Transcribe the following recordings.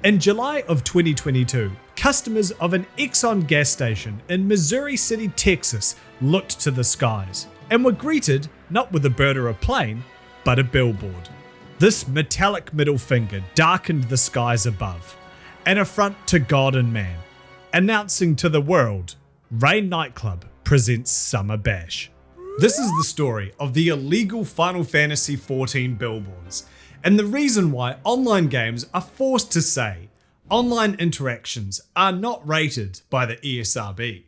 In July of 2022, customers of an Exxon gas station in Missouri City, Texas looked to the skies and were greeted not with a bird or a plane, but a billboard. This metallic middle finger darkened the skies above, an affront to God and man, announcing to the world, Rain Nightclub presents Summer Bash. This is the story of the illegal Final Fantasy XIV billboards, and the reason why online games are forced to say online interactions are not rated by the ESRB.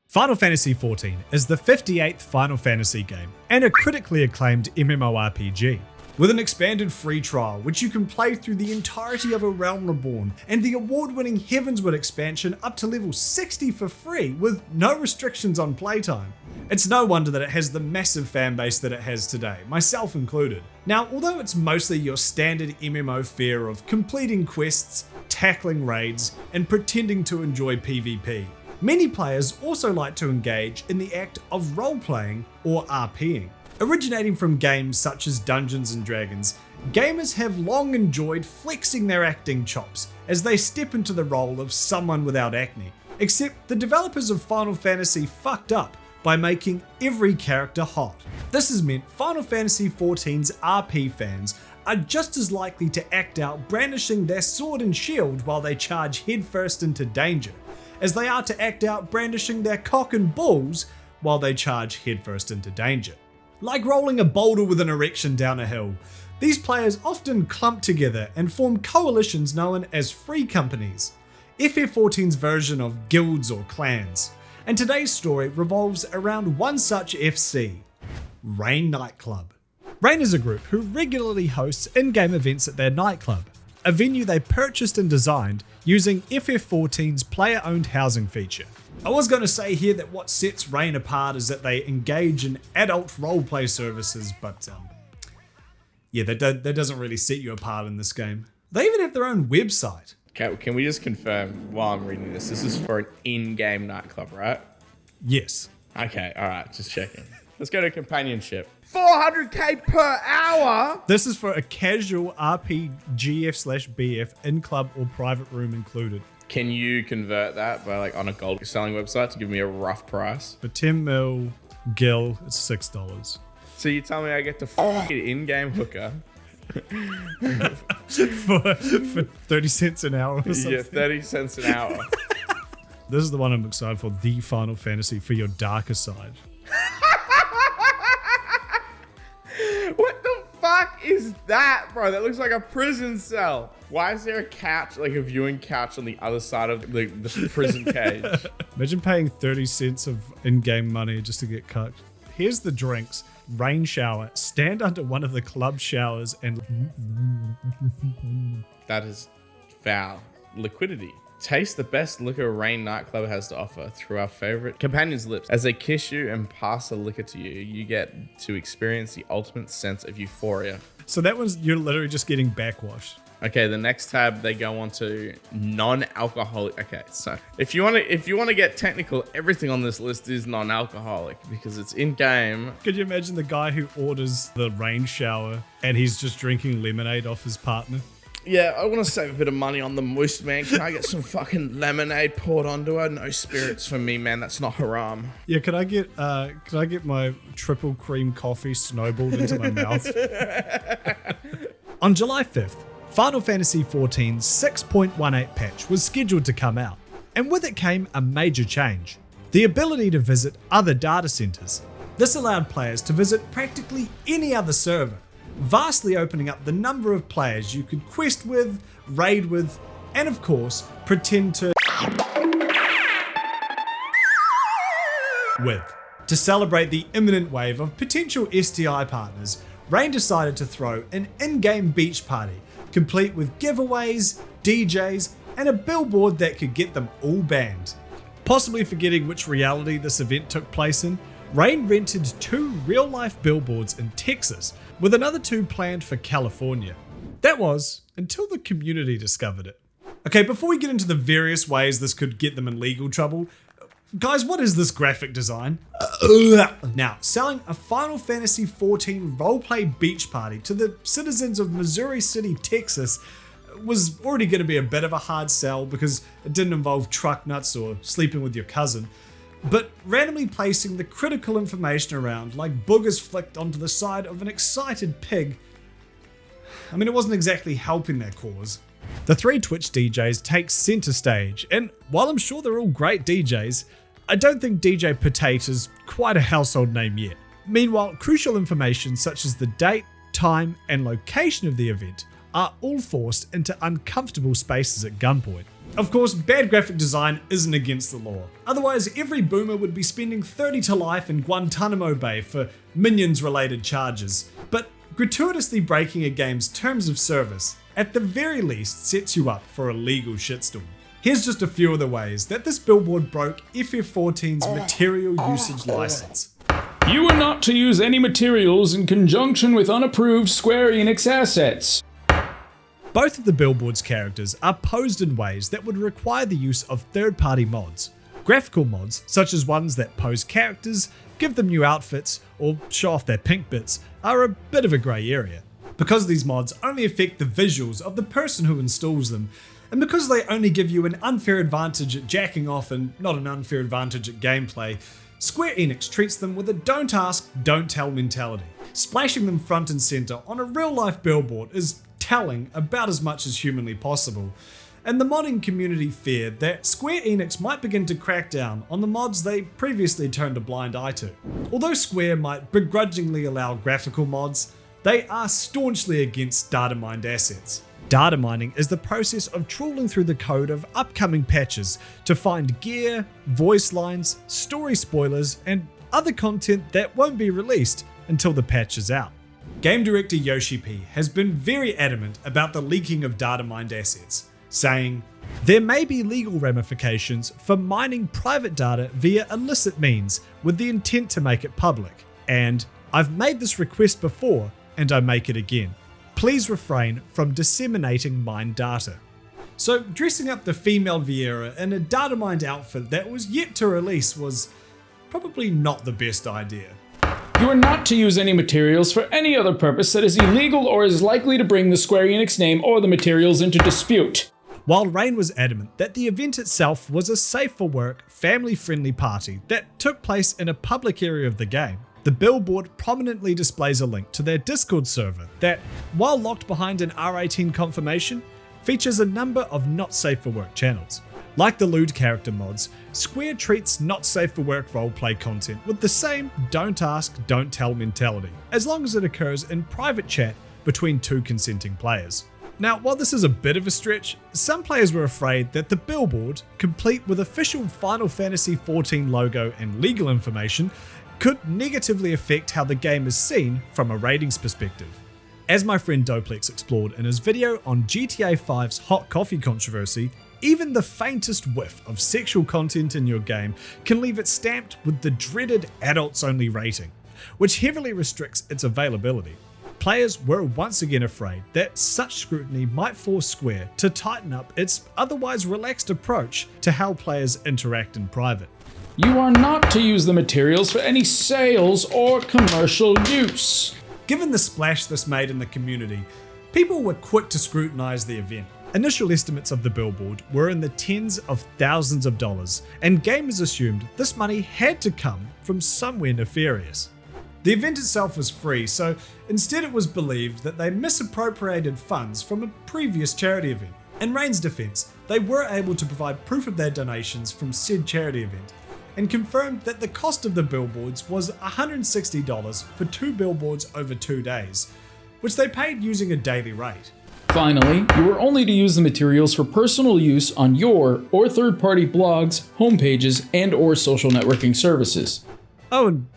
Final Fantasy XIV is the 58th Final Fantasy game and a critically acclaimed MMORPG. With an expanded free trial, which you can play through the entirety of A Realm Reborn, and the award-winning Heavensward expansion up to level 60 for free with no restrictions on playtime. It's no wonder that it has the massive fanbase that it has today, myself included. Now, although it's mostly your standard MMO fare of completing quests, tackling raids, and pretending to enjoy PvP, many players also like to engage in the act of role-playing or RPing. Originating from games such as Dungeons & Dragons, gamers have long enjoyed flexing their acting chops as they step into the role of someone without acne. Except the developers of Final Fantasy fucked up by making every character hot. This has meant Final Fantasy XIV's RP fans are just as likely to act out brandishing their sword and shield while they charge headfirst into danger, as they are to act out brandishing their cock and balls while they charge headfirst into danger. Like rolling a boulder with an erection down a hill, these players often clump together and form coalitions known as free companies, FF14's version of guilds or clans. And today's story revolves around one such FC, Rain Nightclub. Rain is a group who regularly hosts in-game events at their nightclub, a venue they purchased and designed using FF14's player-owned housing feature. I was going to say here that what sets Rain apart is that they engage in adult roleplay services, but yeah, that doesn't really set you apart in this game. They even have their own website. Okay, can we just confirm while I'm reading this is for an in-game nightclub, right? Yes. Okay, all right, just checking. Let's go to companionship. 400k per hour? This is for a casual RPGF/BF in-club or private room included. Can you convert that by like on a gold selling website to give me a rough price? For 10 mil gil, it's $6. So you tell me I get to fucking in-game hooker for 30 cents an hour or something? Yeah, 30 cents an hour. This is the one I'm excited for, the Final Fantasy for your darker side. What the fuck is that, bro? That looks like a prison cell. Why is there a couch, like a viewing couch on the other side of the prison cage? Imagine paying 30 cents of in-game money just to get cucked. Here's the drinks. Rain shower. Stand under one of the club showers and... That is foul. Liquidity. Taste the best liquor Rain Nightclub has to offer through our favorite companions' lips. As they kiss you and pass the liquor to you, you get to experience the ultimate sense of euphoria. So that one's, you're literally just getting backwashed. Okay, the next tab they go on to non-alcoholic. Okay, so if you want to get technical, everything on this list is non-alcoholic because it's in game. Could you imagine the guy who orders the rain shower and he's just drinking lemonade off his partner? Yeah, I want to save a bit of money on the moist, man. Can I get some fucking lemonade poured onto her? No spirits for me, man. That's not haram. Yeah, could I get my triple cream coffee snowballed into my mouth? On July 5th, Final Fantasy XIV's 6.18 patch was scheduled to come out, and with it came a major change: the ability to visit other data centers. This allowed players to visit practically any other server, vastly opening up the number of players you could quest with, raid with, and of course, pretend to with. To celebrate the imminent wave of potential STI partners, Rain decided to throw an in-game beach party, complete with giveaways, DJs, and a billboard that could get them all banned. Possibly forgetting which reality this event took place in, Rain rented 2 real-life billboards in Texas, with another 2 planned for California. That was until the community discovered it. Okay, before we get into the various ways this could get them in legal trouble, guys, what is this graphic design? Now, selling a Final Fantasy XIV roleplay beach party to the citizens of Missouri City, Texas, was already going to be a bit of a hard sell because it didn't involve truck nuts or sleeping with your cousin. But randomly placing the critical information around, like boogers flicked onto the side of an excited pig, I mean, it wasn't exactly helping their cause. The three Twitch DJs take center stage, and while I'm sure they're all great DJs, I don't think DJ Potato is quite a household name yet. Meanwhile, crucial information such as the date, time, and location of the event are all forced into uncomfortable spaces at gunpoint. Of course, bad graphic design isn't against the law. Otherwise, every boomer would be spending 30 to life in Guantanamo Bay for Minions-related charges. But gratuitously breaking a game's terms of service, at the very least, sets you up for a legal shitstorm. Here's just a few of the ways that this billboard broke FF14's material usage license. You are not to use any materials in conjunction with unapproved Square Enix assets. Both of the billboard's characters are posed in ways that would require the use of third-party mods. Graphical mods, such as ones that pose characters, give them new outfits, or show off their pink bits, are a bit of a grey area. Because these mods only affect the visuals of the person who installs them, and because they only give you an unfair advantage at jacking off and not an unfair advantage at gameplay, Square Enix treats them with a don't ask, don't tell mentality. Splashing them front and centre on a real-life billboard is telling about as much as humanly possible, and the modding community feared that Square Enix might begin to crack down on the mods they previously turned a blind eye to. Although Square might begrudgingly allow graphical mods, they are staunchly against data mined assets. Data mining is the process of trawling through the code of upcoming patches to find gear, voice lines, story spoilers, and other content that won't be released until the patch is out. Game director Yoshi P has been very adamant about the leaking of data mined assets, saying, "There may be legal ramifications for mining private data via illicit means with the intent to make it public, and I've made this request before and I make it again. Please refrain from disseminating mined data." So dressing up the female Vieira in a data mined outfit that was yet to release was probably not the best idea. You are not to use any materials for any other purpose that is illegal or is likely to bring the Square Enix name or the materials into dispute. While Rain was adamant that the event itself was a safe-for-work, family-friendly party that took place in a public area of the game, the billboard prominently displays a link to their Discord server that, while locked behind an R18 confirmation, features a number of not safe for work channels. Like the lewd character mods, Square treats not safe for work roleplay content with the same don't ask, don't tell mentality, as long as it occurs in private chat between two consenting players. Now, while this is a bit of a stretch, some players were afraid that the billboard, complete with official Final Fantasy XIV logo and legal information, could negatively affect how the game is seen from a ratings perspective. As my friend Doplex explored in his video on GTA 5's hot coffee controversy, even the faintest whiff of sexual content in your game can leave it stamped with the dreaded adults-only rating, which heavily restricts its availability. Players were once again afraid that such scrutiny might force Square to tighten up its otherwise relaxed approach to how players interact in private. You are not to use the materials for any sales or commercial use. Given the splash this made in the community, people were quick to scrutinize the event. Initial estimates of the billboard were in the tens of thousands of dollars, and gamers assumed this money had to come from somewhere nefarious. The event itself was free, so instead it was believed that they misappropriated funds from a previous charity event. In Rain's defense, they were able to provide proof of their donations from said charity event, and confirmed that the cost of the billboards was $160 for 2 billboards over 2 days, which they paid using a daily rate. Finally, you are only to use the materials for personal use on your or third-party blogs, homepages, and or social networking services. Oh, and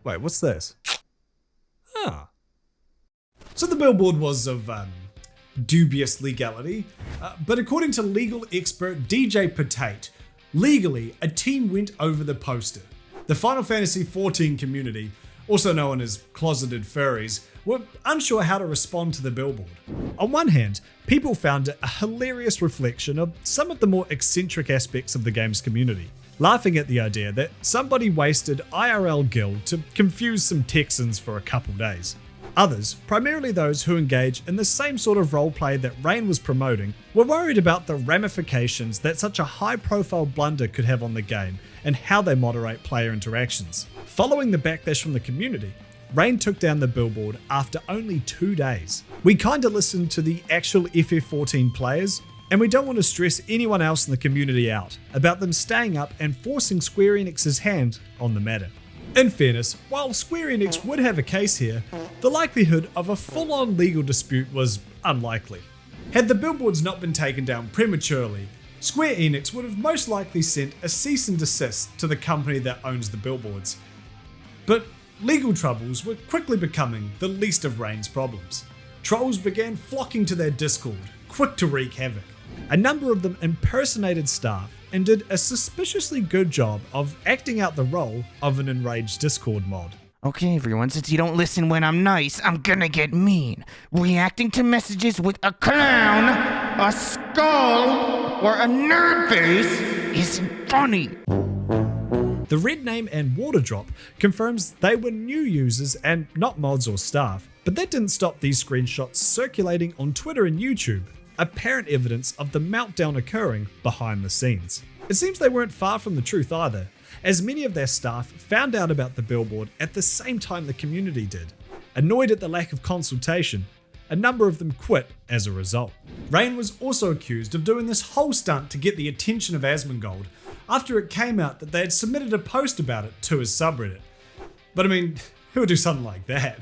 wait, what's this? So the billboard was of dubious legality, but according to legal expert DJ Potato, legally, a team went over the poster. The Final Fantasy XIV community, also known as closeted furries, were unsure how to respond to the billboard. On one hand, people found it a hilarious reflection of some of the more eccentric aspects of the game's community, laughing at the idea that somebody wasted IRL guild to confuse some Texans for a couple days. Others, primarily those who engage in the same sort of roleplay that Rain was promoting, were worried about the ramifications that such a high-profile blunder could have on the game and how they moderate player interactions. Following the backlash from the community, Rain took down the billboard after only 2 days. We kinda listened to the actual FF14 players, and we don't want to stress anyone else in the community out about them staying up and forcing Square Enix's hand on the matter. In fairness, while Square Enix would have a case here, the likelihood of a full-on legal dispute was unlikely. Had the billboards not been taken down prematurely, Square Enix would have most likely sent a cease and desist to the company that owns the billboards. But legal troubles were quickly becoming the least of Rain's problems. Trolls began flocking to their Discord, quick to wreak havoc. A number of them impersonated staff and did a suspiciously good job of acting out the role of an enraged Discord mod. Okay, everyone, since you don't listen when I'm nice, I'm gonna get mean. Reacting to messages with a clown, a skull, or a nerd face isn't funny. The red name and water drop confirms they were new users and not mods or staff, but that didn't stop these screenshots circulating on Twitter and YouTube, apparent evidence of the meltdown occurring behind the scenes. It seems they weren't far from the truth either, as many of their staff found out about the billboard at the same time the community did. Annoyed at the lack of consultation, a number of them quit as a result. Rain was also accused of doing this whole stunt to get the attention of Asmongold after it came out that they had submitted a post about it to his subreddit. But I mean, who would do something like that?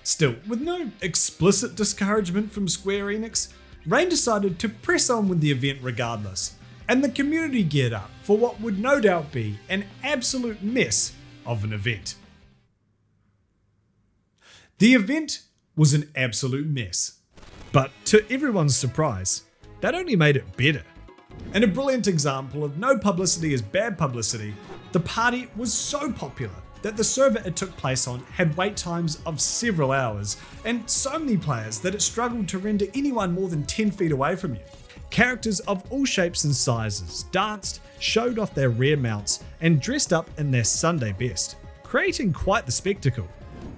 Still, with no explicit discouragement from Square Enix, Rain decided to press on with the event regardless, and the community geared up for what would no doubt be an absolute mess of an event. The event was an absolute mess, but to everyone's surprise, that only made it better. In a brilliant example of no publicity is bad publicity, the party was so popular that the server it took place on had wait times of several hours, and so many players that it struggled to render anyone more than 10 feet away from you. Characters of all shapes and sizes danced, showed off their rare mounts, and dressed up in their Sunday best, creating quite the spectacle.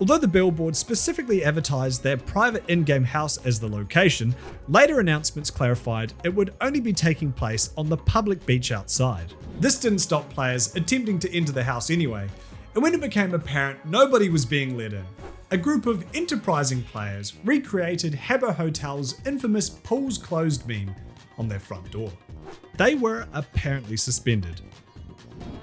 Although the billboard specifically advertised their private in-game house as the location, later announcements clarified it would only be taking place on the public beach outside. This didn't stop players attempting to enter the house anyway, and when it became apparent nobody was being let in, a group of enterprising players recreated Habbo Hotel's infamous "Pools Closed" meme on their front door. They were apparently suspended.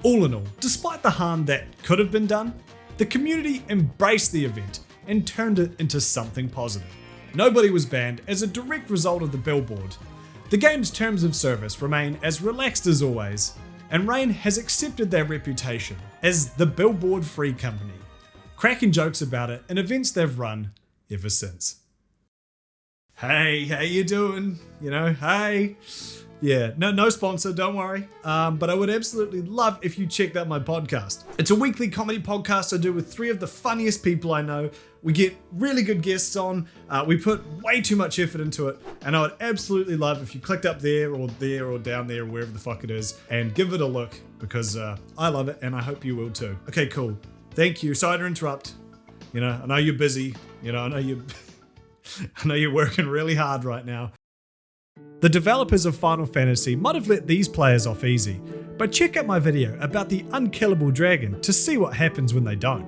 All in all, despite the harm that could have been done, the community embraced the event and turned it into something positive. Nobody was banned as a direct result of the billboard. The game's terms of service remain as relaxed as always, and Rain has accepted their reputation as the billboard-free company, cracking jokes about it in events they've run ever since. Hey, how you doing? Hey. Yeah, no sponsor, don't worry. But I would absolutely love if you checked out my podcast. It's a weekly comedy podcast I do with 3 of the funniest people I know. We get really good guests on. We put way too much effort into it. And I would absolutely love if you clicked up there or down there, wherever the fuck it is, and give it a look, because I love it and I hope you will too. Okay, cool. Thank you. Sorry to interrupt. I know you're busy. I know you're working really hard right now. The developers of Final Fantasy might have let these players off easy, but check out my video about the unkillable dragon to see what happens when they don't.